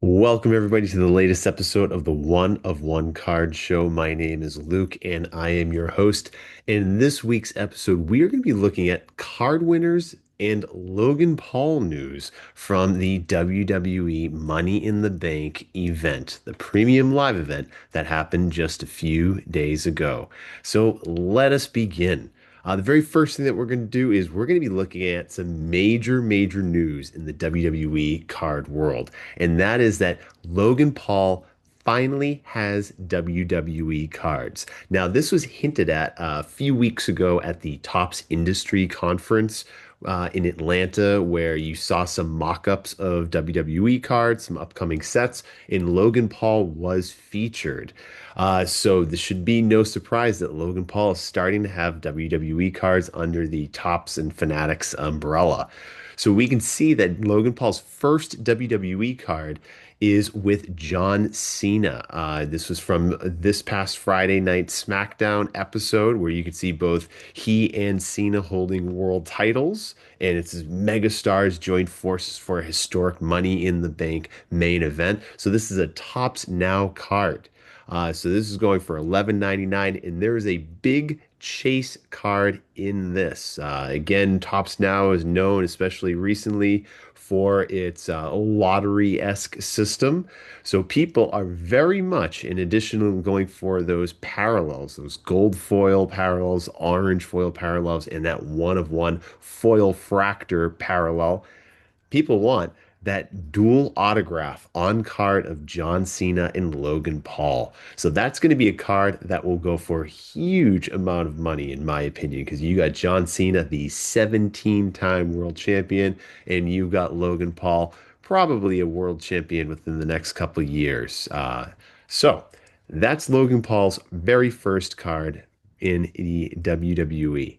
Welcome, everybody, to the latest episode of the One of One Card Show. My name is Luke, and I am your host. In this week's episode, we are going to be looking at card winners and Logan Paul news from the WWE Money in the Bank event, the premium live event that happened just a few days ago. So let us begin. The very first thing that we're going to do is we're going to be looking at some major news in the WWE card world. And that is that Logan Paul finally has WWE cards. Now, this was hinted at a few weeks ago at the Topps Industry Conference in Atlanta, where you saw some mock-ups of WWE cards, some upcoming sets, and Logan Paul was featured. So this should be no surprise that Logan Paul is starting to have WWE cards under the Topps and Fanatics umbrella. So we can see that Logan Paul's first WWE card is with John Cena. This was from this past Friday night SmackDown episode where you could see both he and Cena holding world titles. And it's megastars joined forces for a historic Money in the Bank main event. So this is a Topps Now card. So this is going for $11.99, and there is a big chase card in this. Again, Topps Now is known, especially recently, for its lottery-esque system. So people are very much, in addition to going for those parallels, those gold foil parallels, orange foil parallels, and that one of one foil fractor parallel, people want that dual autograph on card of John Cena and Logan Paul. So that's going to be a card that will go for a huge amount of money, in my opinion, because you got John Cena, the 17-time world champion, and you've got Logan Paul, probably a world champion within the next couple of years. So that's Logan Paul's very first card in the WWE.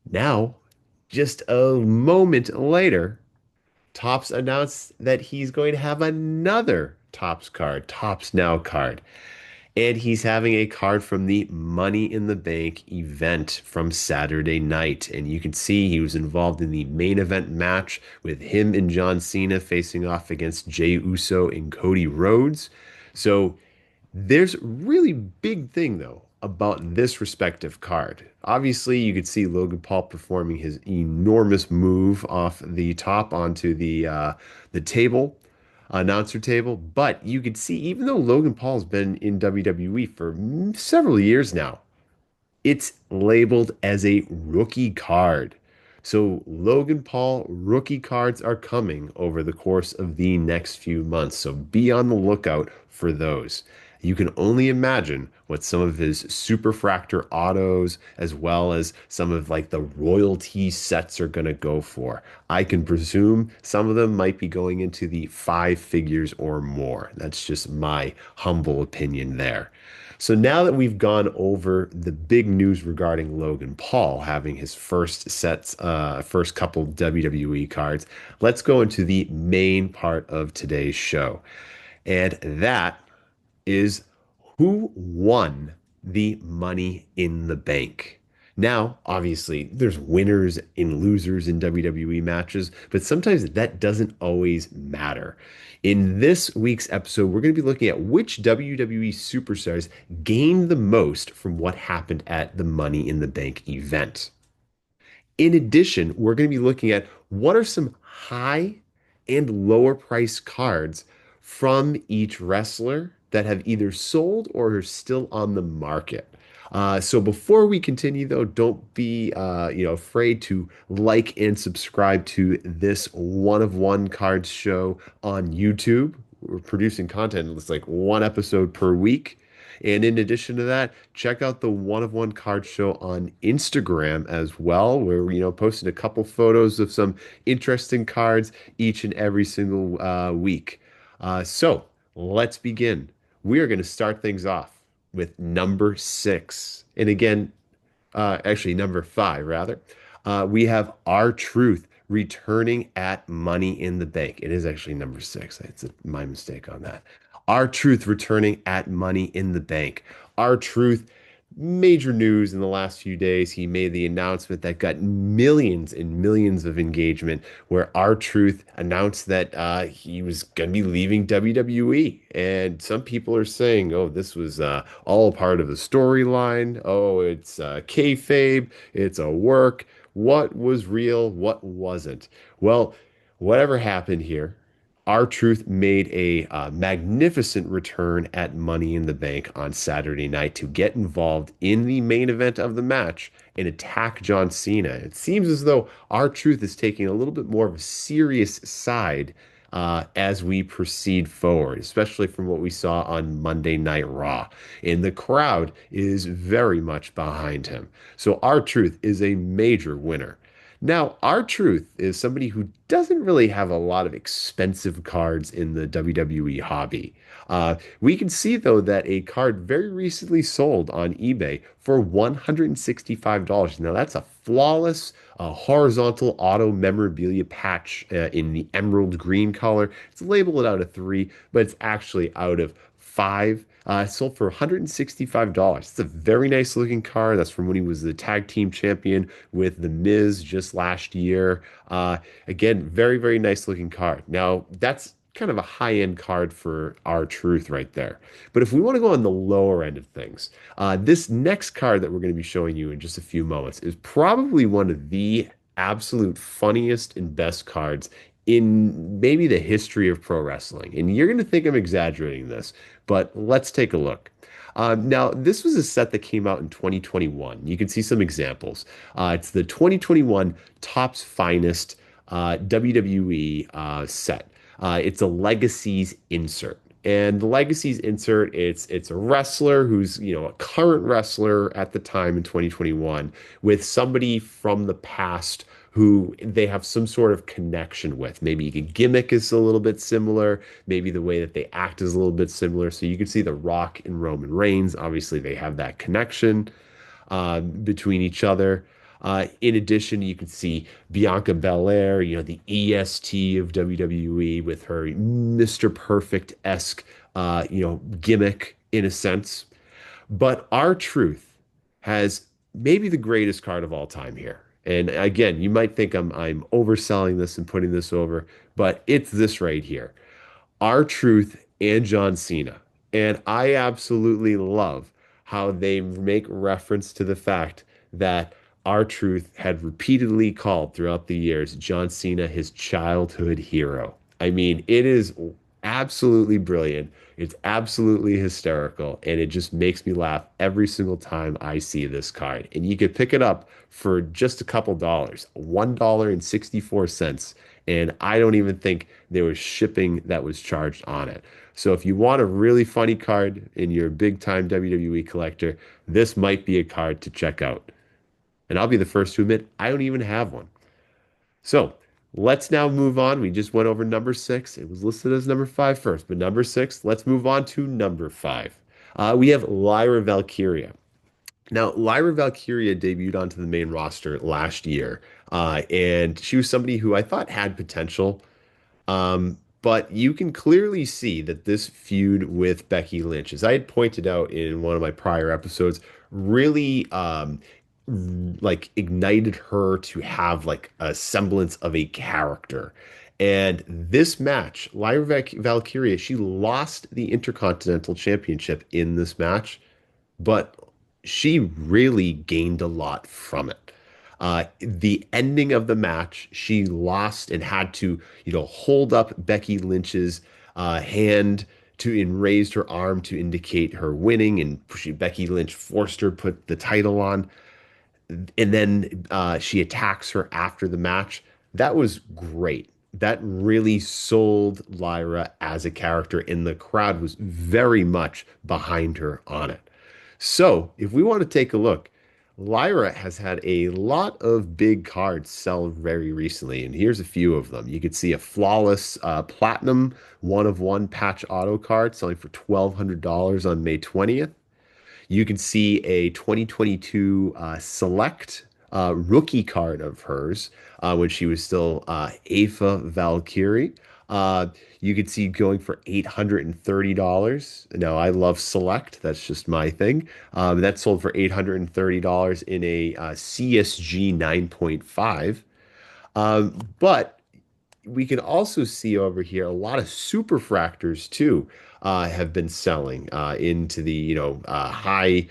Now, just a moment later, Topps announced that he's going to have another Topps card, Topps Now card. And he's having a card from the Money in the Bank event from Saturday night. And you can see he was involved in the main event match with him and John Cena facing off against Jey Uso and Cody Rhodes. So there's really big thing though about this respective card. Obviously, you could see Logan Paul performing his enormous move off the top onto the table, announcer table, but you could see even though Logan Paul's been in WWE for several years now, it's labeled as a rookie card. So Logan Paul rookie cards are coming over the course of the next few months. So be on the lookout for those. You can only imagine what some of his superfractor autos, as well as some of like the royalty sets are going to go for. I can presume some of them might be going into the five figures or more. That's just my humble opinion there. So now that we've gone over the big news regarding Logan Paul having his first couple WWE cards, let's go into the main part of today's show. And that is who won the Money in the Bank. Now, obviously, there's winners and losers in WWE matches, but sometimes that doesn't always matter. In this week's episode, we're going to be looking at which WWE superstars gained the most from what happened at the Money in the Bank event. In addition, we're going to be looking at what are some high and lower price cards from each wrestler that have either sold or are still on the market. So before we continue, though, don't be afraid to like and subscribe to this One of One Cards show on YouTube. We're producing content. It's like one episode per week. And in addition to that, check out the One of One Card Show on Instagram as well, where posting a couple photos of some interesting cards each and every single week. So let's begin. We are going to start things off with number six, and again, actually number five rather. We have R-Truth returning at Money in the Bank. It is actually number six. It's my mistake on that. R-Truth returning at Money in the Bank. R-Truth, major news in the last few days. He made the announcement that got millions and millions of engagement, where R-Truth announced that he was going to be leaving WWE. And some people are saying, oh, this was all part of the storyline. Oh, it's kayfabe. It's a work. What was real? What wasn't? Well, whatever happened here, R-Truth made a magnificent return at Money in the Bank on Saturday night to get involved in the main event of the match and attack John Cena. It seems as though R-Truth is taking a little bit more of a serious side as we proceed forward, especially from what we saw on Monday Night Raw. And the crowd is very much behind him. So R-Truth is a major winner. Now, R-Truth is somebody who doesn't really have a lot of expensive cards in the WWE hobby. We can see, though, that a card very recently sold on eBay for $165. Now, that's a flawless horizontal auto memorabilia patch in the emerald green color. It's labeled out of three, but it's actually out of five. Sold for $165. It's a very nice looking card. That's from when he was the tag team champion with The Miz just last year. Again, very, very nice looking card. Now, that's kind of a high-end card for R-Truth right there. But if we want to go on the lower end of things, this next card that we're going to be showing you in just a few moments is probably one of the absolute funniest and best cards in maybe the history of pro wrestling. And you're going to think I'm exaggerating this, but let's take a look. Now, this was a set that came out in 2021. You can see some examples. It's the 2021 Topps Finest WWE set. It's a Legacies insert. And the Legacies insert, it's a wrestler who's, a current wrestler at the time in 2021 with somebody from the past who they have some sort of connection with. Maybe the gimmick is a little bit similar. Maybe the way that they act is a little bit similar. So you can see The Rock and Roman Reigns. Obviously, they have that connection between each other. In addition, you can see Bianca Belair, the EST of WWE with her Mr. Perfect-esque, gimmick in a sense. But R-Truth has maybe the greatest card of all time here. And again, you might think I'm overselling this and putting this over, but it's this right here. R-Truth and John Cena. And I absolutely love how they make reference to the fact that R-Truth had repeatedly called throughout the years John Cena his childhood hero. I mean, it is absolutely brilliant. It's absolutely hysterical, and it just makes me laugh every single time I see this card. And you could pick it up for just a couple dollars, $1.64. And I don't even think there was shipping that was charged on it. So if you want a really funny card and you're a big time WWE collector, this might be a card to check out. And I'll be the first to admit I don't even have one. So let's now move on. We just went over number six. It was listed as number five first, but number six, let's move on to number five. We have Lyra Valkyria. Now, Lyra Valkyria debuted onto the main roster last year, and she was somebody who I thought had potential. But you can clearly see that this feud with Becky Lynch, as I had pointed out in one of my prior episodes, really like ignited her to have like a semblance of a character. And this match, Lyra Valkyria, she lost the Intercontinental Championship in this match, but she really gained a lot from it. The ending of the match, she lost and had to, hold up Becky Lynch's hand to and raised her arm to indicate her winning, and Becky Lynch forced her to put the title on, and then she attacks her after the match. That was great. That really sold Lyra as a character, and the crowd was very much behind her on it. So, if we want to take a look, Lyra has had a lot of big cards sell very recently, and here's a few of them. You could see a flawless platinum one of one patch auto card selling for $1,200 on May 20th. You can see a 2022 select rookie card of hers when she was still Aoife Valkyrie. Uh, you could see going for $830. Now, I love Select. That's just my thing. That sold for $830 in a CSG 9.5. But we can also see over here a lot of superfractors too have been selling into the high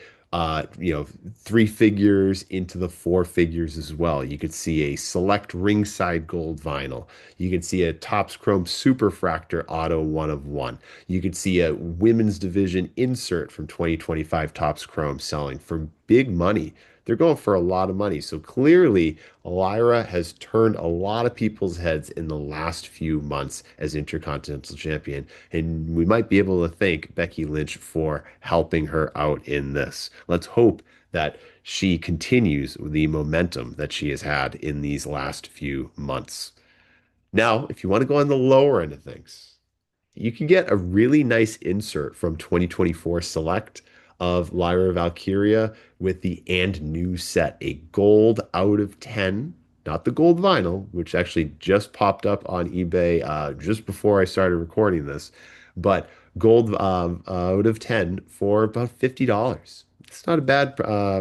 three figures into the four figures as well. You could see a select ringside gold vinyl. You could see a Topps Chrome Superfractor Auto one of one. You could see a women's division insert from 2025 Topps Chrome selling for big money. They're going for a lot of money. So clearly, Lyra has turned a lot of people's heads in the last few months as Intercontinental Champion, and we might be able to thank Becky Lynch for helping her out in this. Let's hope that she continues the momentum that she has had in these last few months. Now, if you want to go on the lower end of things, you can get a really nice insert from 2024 Select of Lyra Valkyria with the and new set, a gold out of 10, not the gold vinyl, which actually just popped up on eBay just before I started recording this, but gold out of 10 for about $50. It's not a bad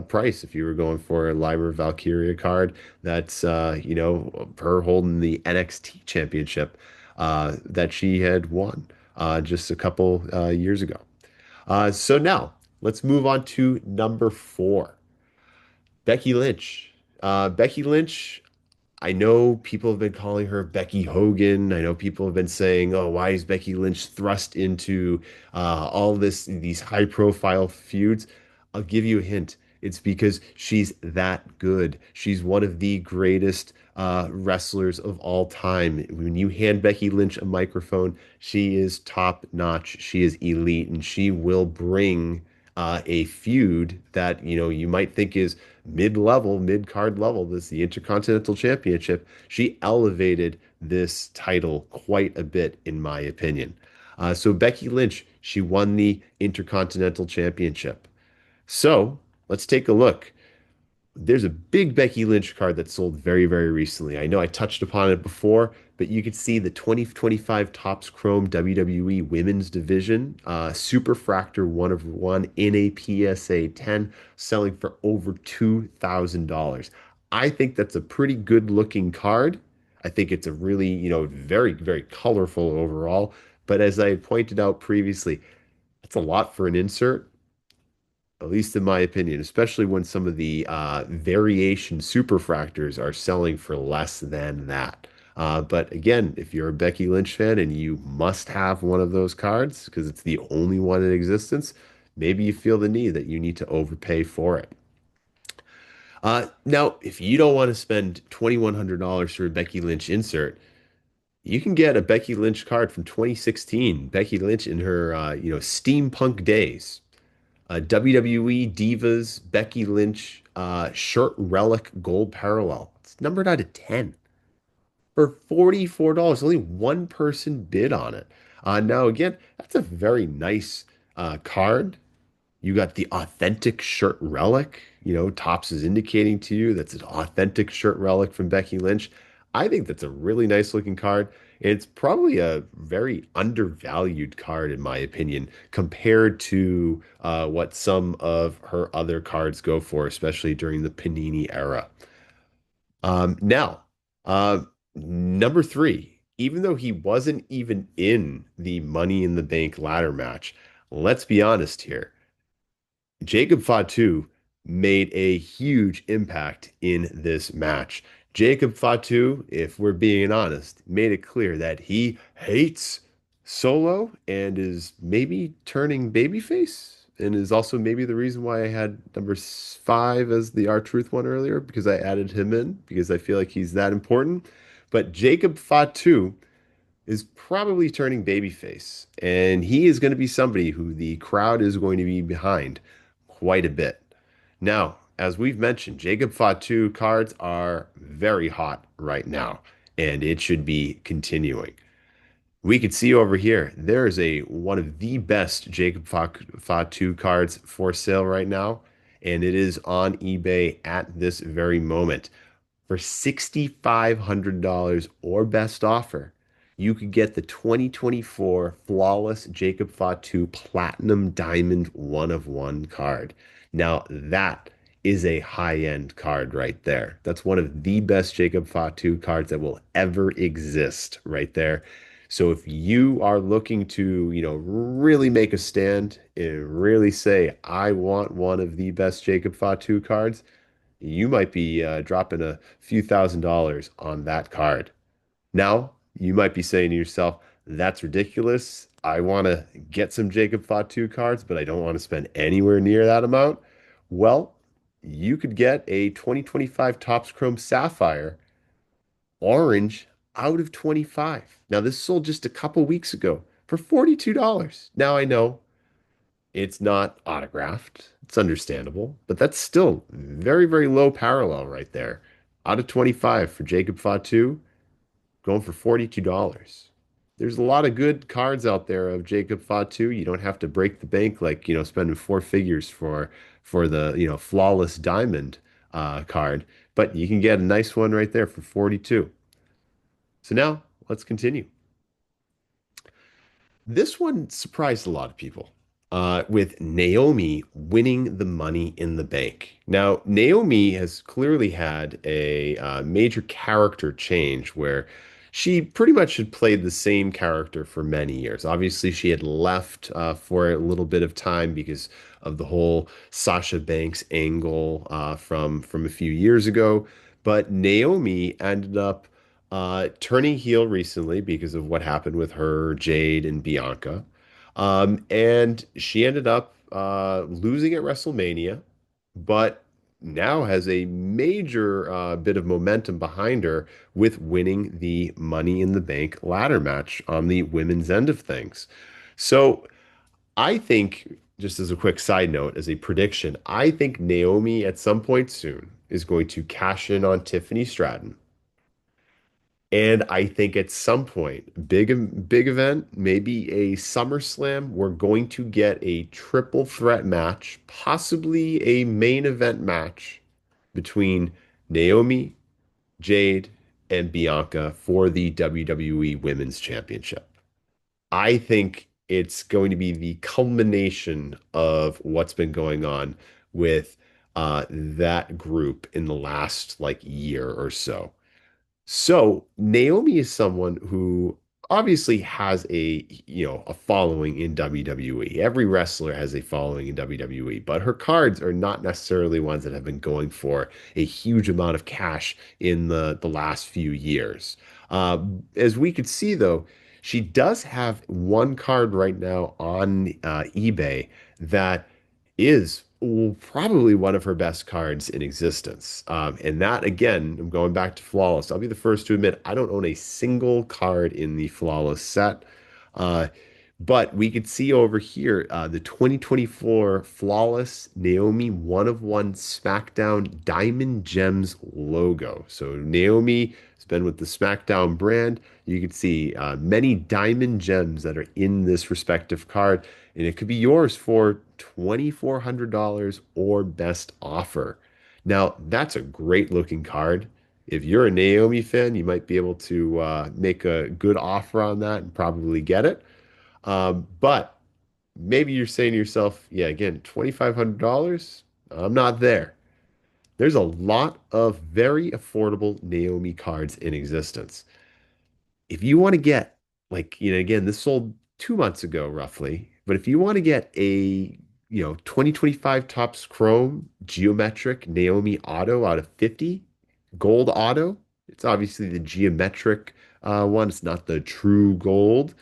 price if you were going for a Lyra Valkyria card. That's her holding the NXT championship that she had won just a couple years ago. So now let's move on to number four, Becky Lynch. Becky Lynch, I know people have been calling her Becky Hogan. I know people have been saying, "Oh, why is Becky Lynch thrust into all these high-profile feuds?" I'll give you a hint. It's because she's that good. She's one of the greatest wrestlers of all time. When you hand Becky Lynch a microphone, she is top notch. She is elite, and she will bring a feud that you might think is mid-level, mid-card level. This is the Intercontinental Championship. She elevated this title quite a bit, in my opinion. So Becky Lynch, she won the Intercontinental Championship. So let's take a look. There's a big Becky Lynch card that sold very, very recently. I know I touched upon it before, but you can see the 2025 Topps Chrome WWE Women's Division Super Fractor one of one in a PSA 10 selling for over $2,000. I think that's a pretty good looking card. I think it's a really, very, very colorful overall. But as I had pointed out previously, that's a lot for an insert, at least in my opinion, especially when some of the variation superfractors are selling for less than that. But again, if you're a Becky Lynch fan and you must have one of those cards because it's the only one in existence, maybe you feel the need that you need to overpay for it. Now, if you don't want to spend $2,100 for a Becky Lynch insert, you can get a Becky Lynch card from 2016. Becky Lynch in her, steampunk days. WWE Divas Becky Lynch shirt relic gold parallel. It's numbered out of 10 for $44. Only one person bid on it. Now, again, that's a very nice card. You got the authentic shirt relic. Topps is indicating to you that's an authentic shirt relic from Becky Lynch. I think that's a really nice looking card. It's probably a very undervalued card, in my opinion, compared to what some of her other cards go for, especially during the Panini era. Now, uh, number three, even though he wasn't even in the Money in the Bank ladder match, let's be honest here. Jacob Fatu made a huge impact in this match. Jacob Fatu, if we're being honest, made it clear that he hates Solo and is maybe turning babyface, and is also maybe the reason why I had number five as the R-Truth one earlier, because I added him in because I feel like he's that important. But Jacob Fatu is probably turning babyface, and he is going to be somebody who the crowd is going to be behind quite a bit. Now, as we've mentioned, Jacob Fatu cards are very hot right now, and it should be continuing. We could see over here, there is one of the best Jacob Fatu cards for sale right now, and it is on eBay at this very moment for $6,500 or best offer. you could get the 2024 Flawless Jacob Fatu Platinum Diamond One of One card. Now, that is a high-end card right there. That's one of the best Jacob Fatu cards that will ever exist right there. So if you are looking to, really make a stand and really say, I want one of the best Jacob Fatu cards, you might be dropping a few $1,000s on that card. Now, you might be saying to yourself, that's ridiculous. I want to get some Jacob Fatu cards, but I don't want to spend anywhere near that amount. Well, you could get a 2025 Topps Chrome Sapphire orange out of 25. Now, this sold just a couple weeks ago for $42. Now, I know it's not autographed. It's understandable, but that's still very, very low parallel right there. Out of 25 for Jacob Fatu, going for $42. There's a lot of good cards out there of Jacob Fatu. You don't have to break the bank like, spending four figures for the, flawless diamond card, but you can get a nice one right there for 42. So now let's continue. This one surprised a lot of people with Naomi winning the Money in the Bank. Now, Naomi has clearly had a major character change where she pretty much had played the same character for many years. Obviously, she had left for a little bit of time because of the whole Sasha Banks angle from a few years ago. But Naomi ended up turning heel recently because of what happened with her, Jade, and Bianca. And she ended up losing at WrestleMania, but now has a major bit of momentum behind her with winning the Money in the Bank ladder match on the women's end of things. So I think, just as a quick side note, as a prediction, I think Naomi at some point soon is going to cash in on Tiffany Stratton. And I think at some point, big event, maybe a SummerSlam, we're going to get a triple threat match, possibly a main event match between Naomi, Jade, and Bianca for the WWE Women's Championship. I think it's going to be the culmination of what's been going on with that group in the last like year or so. So Naomi is someone who obviously has a following in WWE. Every wrestler has a following in WWE, but her cards are not necessarily ones that have been going for a huge amount of cash in the last few years. As we could see though, she does have one card right now on eBay that is probably one of her best cards in existence. And that, again, I'm going back to Flawless. I'll be the first to admit I don't own a single card in the Flawless set. Uh, but we could see over here the 2024 Flawless Naomi One of One SmackDown Diamond Gems logo. So Naomi has been with the SmackDown brand. You can see many diamond gems that are in this respective card, and it could be yours for $2,400 or best offer. Now, that's a great looking card. If you're a Naomi fan, you might be able to make a good offer on that and probably get it. But maybe you're saying to yourself, yeah, again, $2,500, I'm not there. There's a lot of very affordable Naomi cards in existence. If you want to get, like, again, this sold 2 months ago roughly, but if you want to get a, 2025 Topps Chrome geometric Naomi auto out of 50, gold auto, it's obviously the geometric one, it's not the true gold.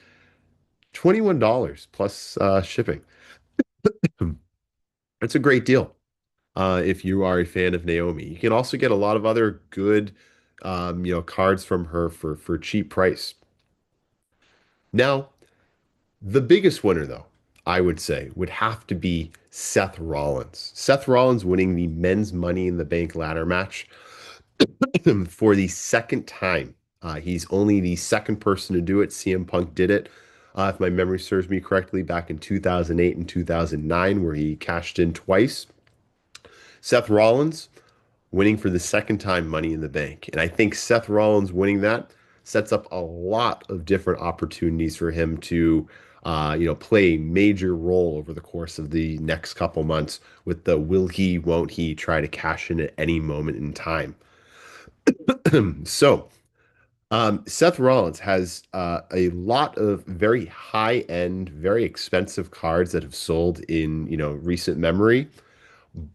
$21 plus shipping. It's a great deal if you are a fan of Naomi. You can also get a lot of other good, cards from her for cheap price. Now, the biggest winner, though, I would say, would have to be Seth Rollins. Seth Rollins winning the men's Money in the Bank ladder match for the second time. He's only the second person to do it. CM Punk did it, if my memory serves me correctly, back in 2008 and 2009, where he cashed in twice. Seth Rollins winning for the second time Money in the Bank. And I think Seth Rollins winning that sets up a lot of different opportunities for him to, play a major role over the course of the next couple months with the will he, won't he try to cash in at any moment in time. So, Seth Rollins has a lot of very high-end, very expensive cards that have sold in, recent memory.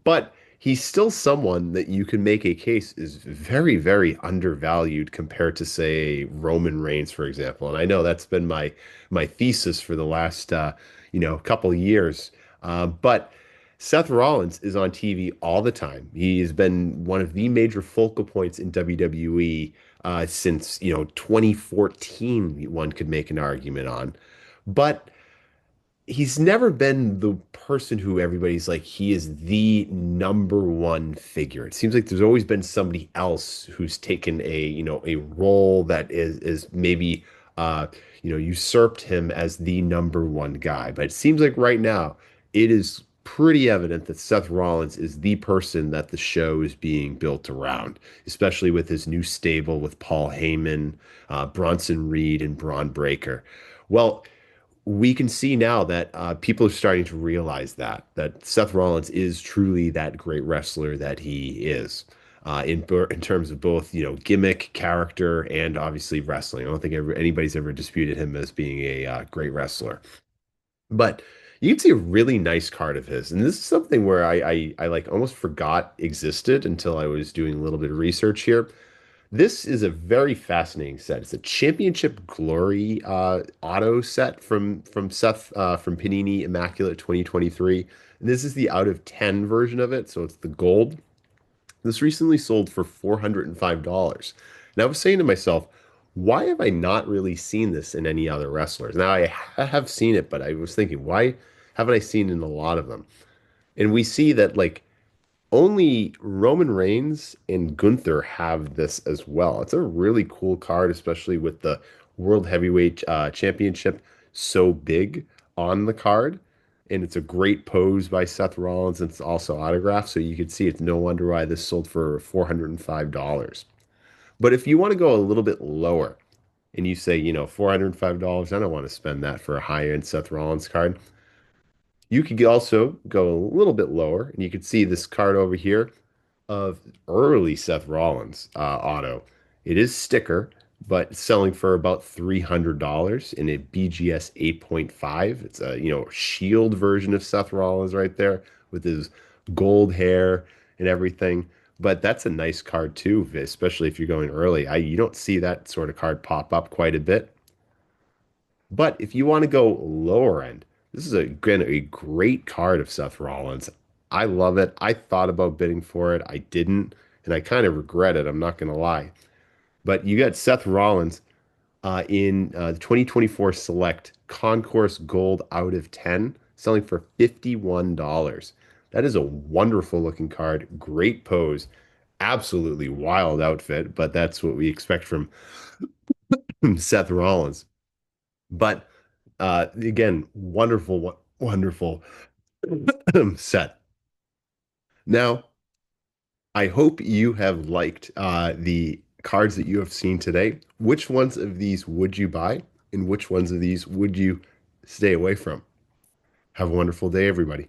But he's still someone that you can make a case is very, very undervalued compared to, say, Roman Reigns, for example. And I know that's been my thesis for the last couple of years. But Seth Rollins is on TV all the time. He's been one of the major focal points in WWE since 2014. One could make an argument on, but he's never been the person who everybody's like, he is the number one figure. It seems like there's always been somebody else who's taken a role that is maybe, uh, usurped him as the number one guy. But it seems like right now it is pretty evident that Seth Rollins is the person that the show is being built around, especially with his new stable with Paul Heyman, Bronson Reed, and Braun Breaker. Well, we can see now that people are starting to realize that Seth Rollins is truly that great wrestler that he is, in terms of both gimmick, character, and obviously wrestling. I don't think anybody's ever disputed him as being a great wrestler. But you can see a really nice card of his, and this is something where I like almost forgot existed until I was doing a little bit of research here. This is a very fascinating set. It's a Championship Glory auto set from Seth from Panini Immaculate 2023. And this is the out of 10 version of it, so it's the gold. This recently sold for $405. And I was saying to myself, why have I not really seen this in any other wrestlers? Now I have seen it, but I was thinking, why haven't I seen it in a lot of them? And we see that like only Roman Reigns and Gunther have this as well. It's a really cool card, especially with the World Heavyweight Championship so big on the card. And it's a great pose by Seth Rollins, and it's also autographed. So you can see it's no wonder why this sold for $405. But if you want to go a little bit lower and you say, $405, I don't want to spend that for a high-end Seth Rollins card. You could also go a little bit lower, and you could see this card over here of early Seth Rollins auto. It is sticker, but it's selling for about $300 in a BGS 8.5. It's a shield version of Seth Rollins right there with his gold hair and everything. But that's a nice card too, especially if you're going early. You don't see that sort of card pop up quite a bit. But if you want to go lower end, this is again a great card of Seth Rollins. I love it. I thought about bidding for it. I didn't, and I kind of regret it. I'm not going to lie. But you got Seth Rollins in the 2024 Select Concourse Gold out of 10, selling for $51. That is a wonderful looking card. Great pose. Absolutely wild outfit, but that's what we expect from Seth Rollins. But again, wonderful, wonderful set. Now, I hope you have liked the cards that you have seen today. Which ones of these would you buy, and which ones of these would you stay away from? Have a wonderful day, everybody.